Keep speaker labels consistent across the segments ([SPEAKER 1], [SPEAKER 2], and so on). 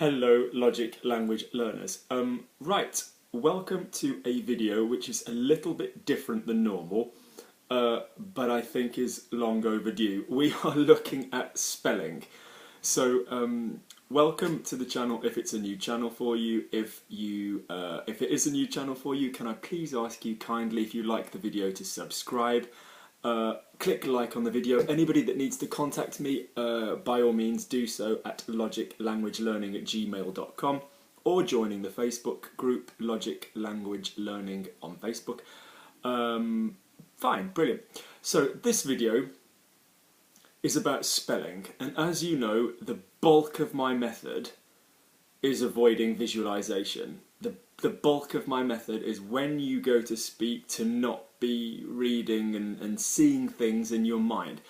[SPEAKER 1] Hello logic language learners. Right, welcome to a video which is a little bit different than normal, but I think is long overdue. We are looking at spelling. So welcome to the channel if it's a new channel for you. If it is a new channel for you, can I please ask you kindly, if you like the video, to subscribe. Click like on the video. Anybody that needs to contact me, by all means do so at logiclanguagelearning@gmail.com or joining the Facebook group Logic Language Learning on Facebook. Fine, brilliant. So this video is about spelling, and as you know, the bulk of my method is avoiding visualization. The bulk of my method is when you go to speak to not be reading and seeing things in your mind.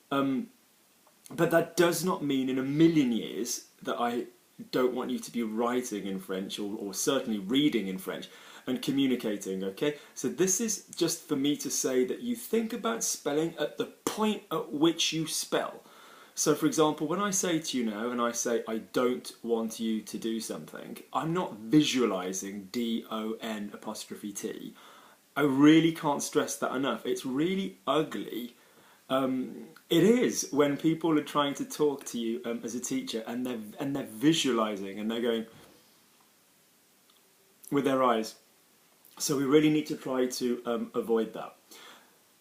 [SPEAKER 1] But that does not mean in a million years that I don't want you to be writing in French or certainly reading in French and communicating, okay? So this is just for me to say that you think about spelling at the point at which you spell. So for example, when I say to you now, and I say I don't want you to do something, I'm not visualising D-O-N''T. I really can't stress that enough. It's really ugly. It is when people are trying to talk to you as a teacher and they're visualising and they're going with their eyes. So we really need to try to avoid that.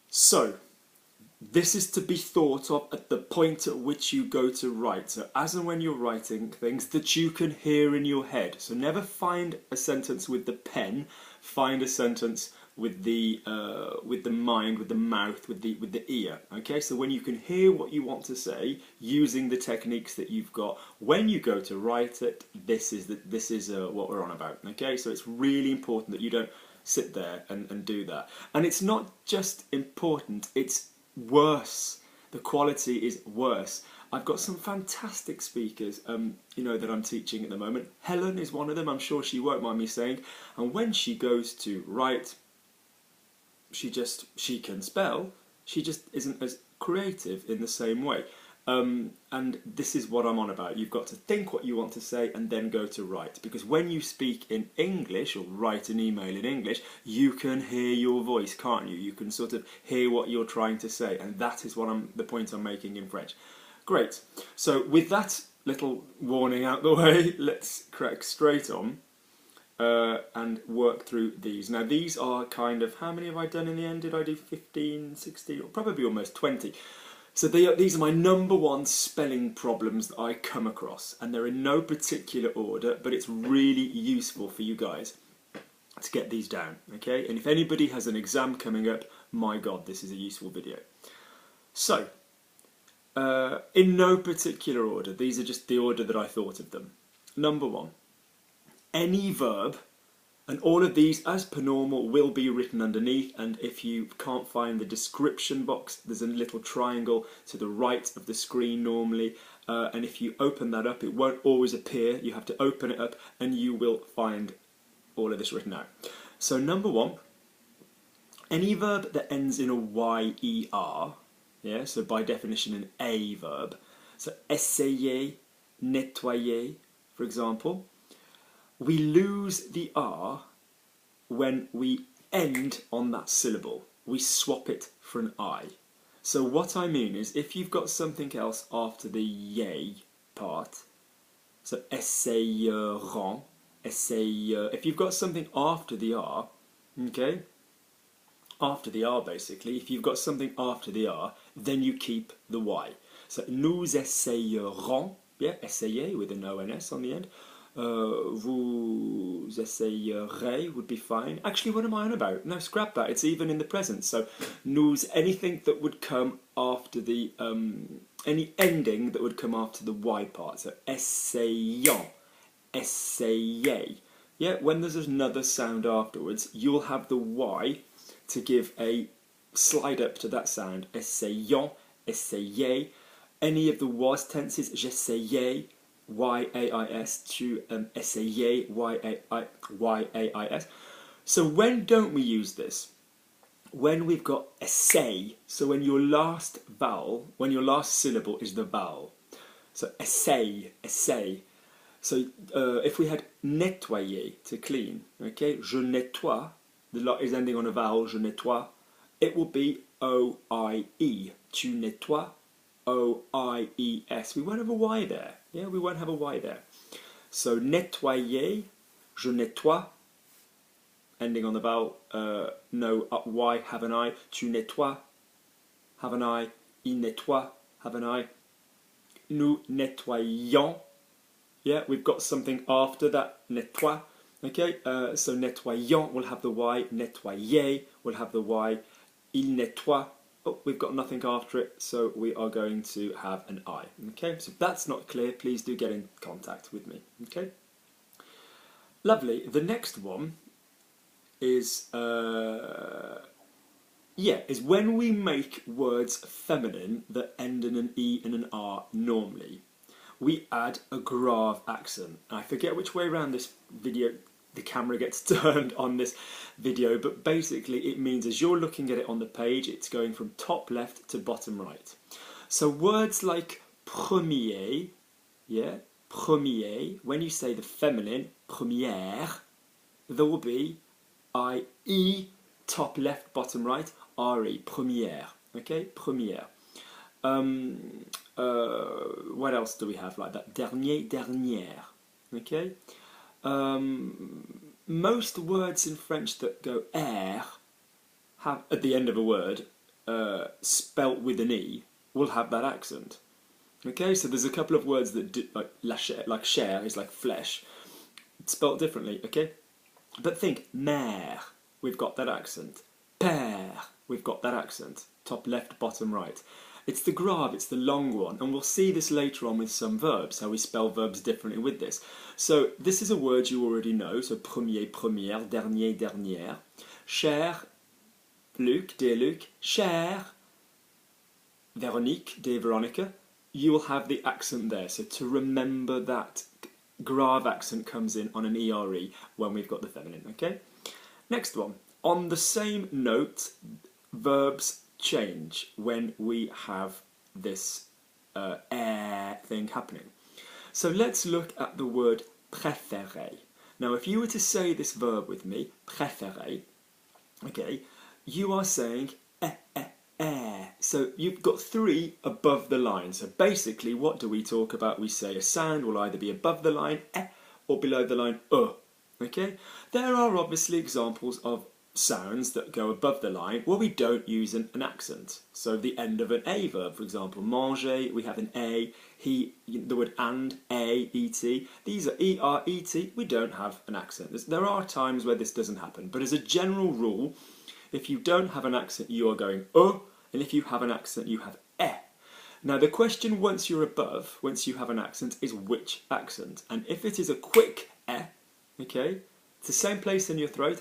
[SPEAKER 1] So this is to be thought of at the point at which you go to write. So as and when you're writing things that you can hear in your head. So never find a sentence with the pen. Find a sentence with the mind, with the mouth, with the ear. Okay. So when you can hear what you want to say using the techniques that you've got, when you go to write it, this is what we're on about. Okay. So it's really important that you don't sit there and do that. And it's not just important. It's worse. The quality is worse. I've got some fantastic speakers, that I'm teaching at the moment. Helen is one of them. I'm sure she won't mind me saying. And when she goes to write, she can spell. She just isn't as creative in the same way. And this is what I'm on about. You've got to think what you want to say and then go to write. Because when you speak in English or write an email in English, you can hear your voice, can't you? You can sort of hear what you're trying to say, and that is the point I'm making in French. Great. So with that little warning out the way, let's crack straight on and work through these. Now these are kind of, how many have I done in the end? Did I do 15, 16, or probably almost 20? So these are my number one spelling problems that I come across, and they're in no particular order, but it's really useful for you guys to get these down, okay? And if anybody has an exam coming up, my God, this is a useful video. So, in no particular order, these are just the order that I thought of them. Number one, any verb. And all of these, as per normal, will be written underneath, and if you can't find the description box, there's a little triangle to the right of the screen normally, and if you open that up, it won't always appear. You have to open it up and you will find all of this written out. So number one, any verb that ends in a Y-E-R, yeah, so by definition an A verb, so essayer, nettoyer, for example, we lose the R when we end on that syllable. We swap it for an I. So what I mean is, if you've got something else after the yay part, so essayeront, if you've got something after the R, okay, after the R basically, if you've got something after the R, then you keep the Y. So nous essayerons, yeah, essayer with an O-N-S on the end. Vous essayerez would be fine. Actually, what am I on about? No, scrap that. It's even in the present. So, nous, anything that would come after the, any ending that would come after the Y part. So, essayons, essayer. Yeah, when there's another sound afterwards, you'll have the Y to give a slide up to that sound. Essayons, essayer. Any of the was tenses, j'essayais, Y-A-I-S to essayer, Y-A-I-S. So when don't we use this? When we've got essaye, so when your last vowel, when your last syllable is the vowel. So essaye, essaye. So if we had nettoyer, to clean, okay, je nettoie, the lot is ending on a vowel, je nettoie, it will be O-I-E, tu nettoies, O-I-E-S. We won't have a Y there, yeah, we won't have a Y there. So nettoyer, je nettoie, ending on the vowel, no Y, have an I, tu nettoies, have an I, il nettoie, have an I, nous nettoyons, yeah, we've got something after that, nettoie, okay, so nettoyons will have the Y, nettoyer will have the Y, il nettoie, oh, we've got nothing after it, so we are going to have an I, okay, so if that's not clear, please do get in contact with me, okay. Lovely, the next one is, is when we make words feminine that end in an E and an R normally, we add a grave accent. I forget which way around this video the camera gets turned on this video, but basically it means as you're looking at it on the page, it's going from top left to bottom right. So words like premier, yeah, premier, when you say the feminine, première, there will be I-E, top left, bottom right, R-E, première, okay, première. What else do we have like that? Dernier, dernière, okay. Most words in French that go er have at the end of a word spelt with an E will have that accent. Okay, so there's a couple of words that do, like chair is like flesh, it's spelt differently. Okay, but think mère, we've got that accent. Père, we've got that accent. Top left, bottom right. It's the grave, it's the long one, and we'll see this later on with some verbs, how we spell verbs differently with this. So this is a word you already know, so premier, première, dernier, dernière. Cher, Luc, dear Luc. Cher, Véronique, dear Veronica. You will have the accent there, so to remember that grave accent comes in on an ERE when we've got the feminine, okay? Next one. On the same note, verbs change when we have this thing happening. So let's look at the word préféré. Now if you were to say this verb with me, préféré, okay, you are saying so you've got three above the line. So basically what do we talk about? We say a sound will either be above the line or below the line okay. There are obviously examples of sounds that go above the line where we don't use an accent. So the end of an A verb, for example, manger, we have an A, he, the word and, A, et, these are ER, ET, we don't have an accent. There are times where this doesn't happen, but as a general rule, if you don't have an accent, you are going and if you have an accent, you have Now the question once you're above, once you have an accent, is which accent? And if it is a quick okay, it's the same place in your throat,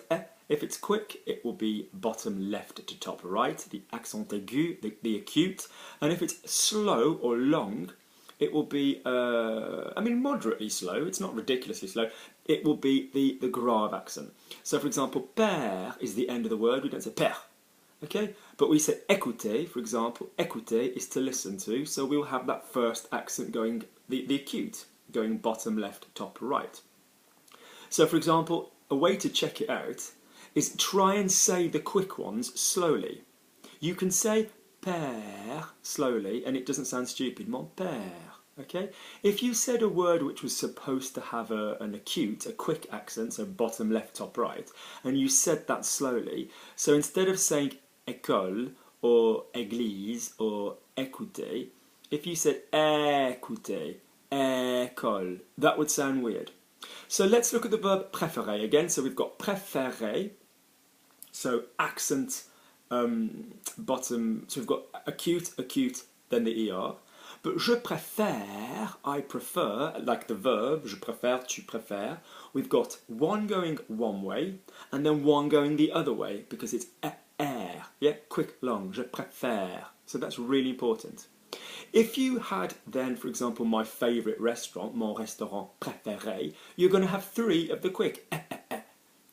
[SPEAKER 1] If it's quick, it will be bottom left to top right, the accent aigu, the acute. And if it's slow or long, it will be, moderately slow. It's not ridiculously slow. It will be the grave accent. So, for example, père is the end of the word. We don't say père, okay? But we say écouter, for example. Écouter is to listen to. So we'll have that first accent going, the acute, going bottom left, top right. So, for example, a way to check it out is try and say the quick ones slowly. You can say père slowly and it doesn't sound stupid. Mon père, okay? If you said a word which was supposed to have an acute, a quick accent, so bottom left, top right, and you said that slowly, so instead of saying école or église or écouter, if you said écouter, école, that would sound weird. So let's look at the verb préférer again. So we've got préféré, so accent bottom, so we've got acute, then the ER. But je préfère, I prefer, like the verb, je préfère, tu préfères, we've got one going one way and then one going the other way because it's yeah, quick, long, je préfère. So that's really important. If you had then, for example, my favourite restaurant, mon restaurant préféré, you're going to have three of the quick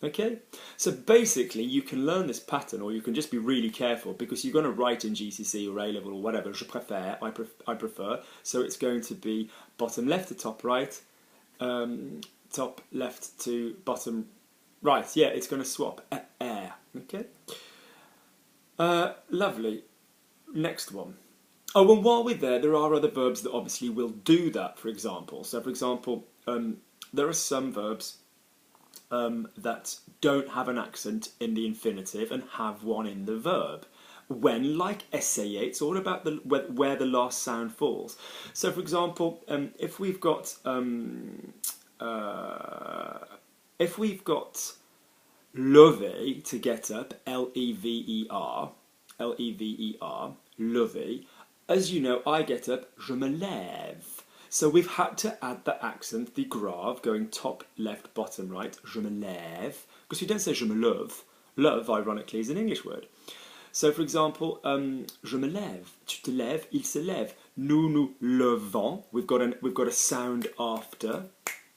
[SPEAKER 1] okay? So basically you can learn this pattern or you can just be really careful because you're going to write in GCSE or A-level or whatever, je préfère, I prefer, so it's going to be bottom left to top right, top left to bottom right. Yeah, it's going to swap. Air. Okay. Lovely. Next one. Oh, and while we're there are other verbs that obviously will do that, for example. So, for example, there are some verbs that don't have an accent in the infinitive and have one in the verb. When, like essaye, it's all about where the last sound falls. So, for example, if we've got lever, to get up, lever, lever. As you know, I get up, je me lève. So we've had to add the accent, the grave, going top, left, bottom, right, je me lève. Because we don't say je me lève. Love, ironically, is an English word. So, for example, je me lève, tu te lèves, il se lève. Nous nous levons. We've got a sound after.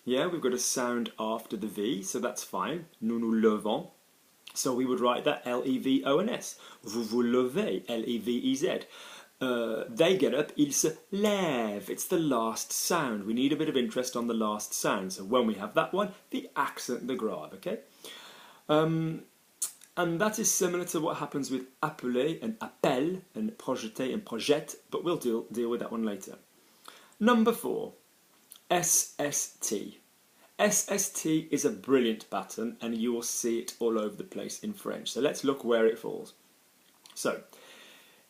[SPEAKER 1] Yeah, we've got a sound after the V, so that's fine. Nous nous levons. So we would write that L-E-V-O-N-S. Vous vous levez, L-E-V-E-Z. They get up, ils se lèvent. It's the last sound. We need a bit of interest on the last sound. So when we have that one, the accent, the grave, okay? And that is similar to what happens with appeler and appelle and projeter and projette, but we'll deal with that one later. Number 4, SST. SST is a brilliant pattern and you will see it all over the place in French. So let's look where it falls. So,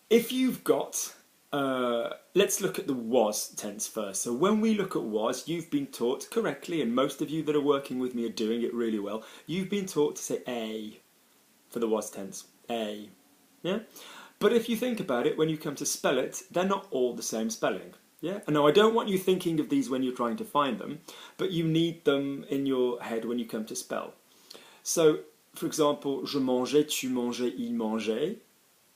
[SPEAKER 1] if you've got, let's look at the was tense first. So when we look at was, you've been taught correctly, and most of you that are working with me are doing it really well, you've been taught to say a for the was tense. A. Yeah? But if you think about it, when you come to spell it, they're not all the same spelling. Yeah? And now I don't want you thinking of these when you're trying to find them, but you need them in your head when you come to spell. So, for example, je mangeais, tu mangeais, il mangeait.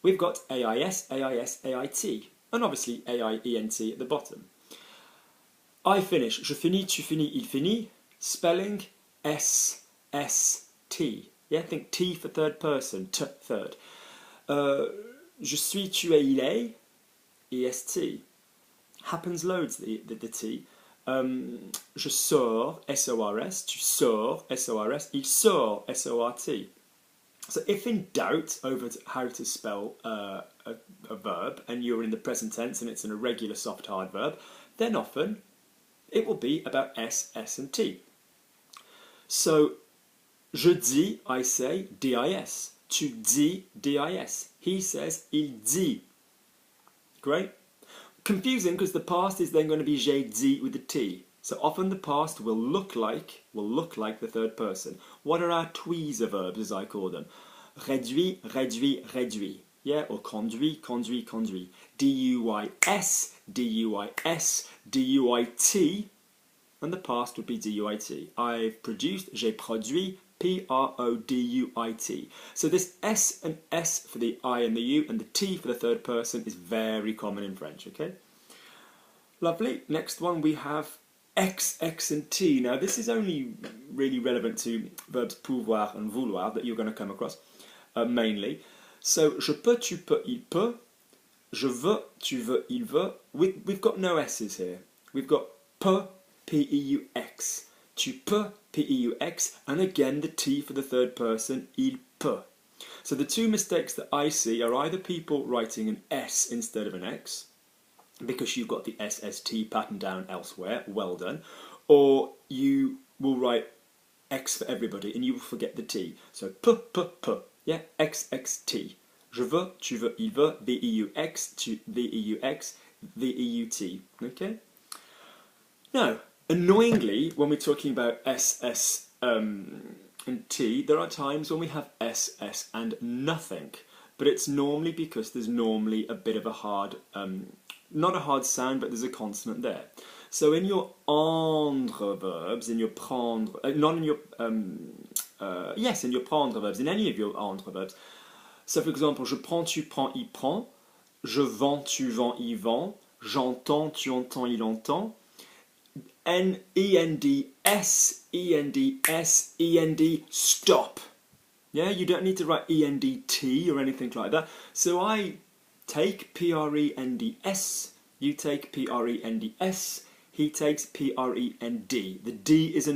[SPEAKER 1] We've got AIS, AIS, AIT, and obviously AIENT at the bottom. I finish, je finis, tu finis, il finit. Spelling SST. Yeah, think T for third person, T third. Je suis, tu es, il est, EST. Happens loads, the T. Je sors, SORS, tu sors, SORS, il sort, SORT. So if in doubt over how to spell a verb, and you're in the present tense and it's an irregular soft hard verb, then often it will be about S, S and T. So, je dis, I say, DIS. Tu dis, DIS. He says, il dit. Great. Confusing because the past is then going to be j'ai dit with the T. So often the past will look like the third person. What are our tweezer verbs, as I call them? Réduit, réduit, réduit. Yeah, or conduit, conduit, conduit. DUIS, DUIS, DUIT, and the past would be DUIT. I've produced, j'ai produit, PRODUIT. So this S and S for the I and the U and the T for the third person is very common in French, okay? Lovely. Next one we have X, X and T. Now this is only really relevant to verbs pouvoir and vouloir that you're going to come across mainly. So je peux, tu peux, il peut. Je veux, tu veux, il veut. We've got no S's here. We've got peut, P-E-U-X. Tu peux, P-E-U-X. And again the T for the third person, il peut. So the two mistakes that I see are either people writing an S instead of an X, because you've got the SST pattern down elsewhere, well done, or you will write X for everybody and you will forget the T. So P, P, P, yeah, X, X, T. Je veux, tu veux, il veut, V-E-U-X, tu, V-E-U-X, V-E-U-T, okay? Now, annoyingly, when we're talking about SS and T, there are times when we have SS and nothing, but it's normally because there's normally a bit of a hard, not a hard sound, but there's a consonant there. So in your endre verbs, in your prendre, not in your, yes, in your prendre verbs, in any of your endre verbs. So for example, je prends, tu prends, il prend. Je vends, tu vends, il vend. J'entends, tu entends, il entend. N-E-N-D-S, E-N-D-S, E-N-D, stop. Yeah, you don't need to write E-N-D-T or anything like that. So I take P-R-E-N-D-S, you take P-R-E-N-D-S, he takes P-R-E-N-D. The D is a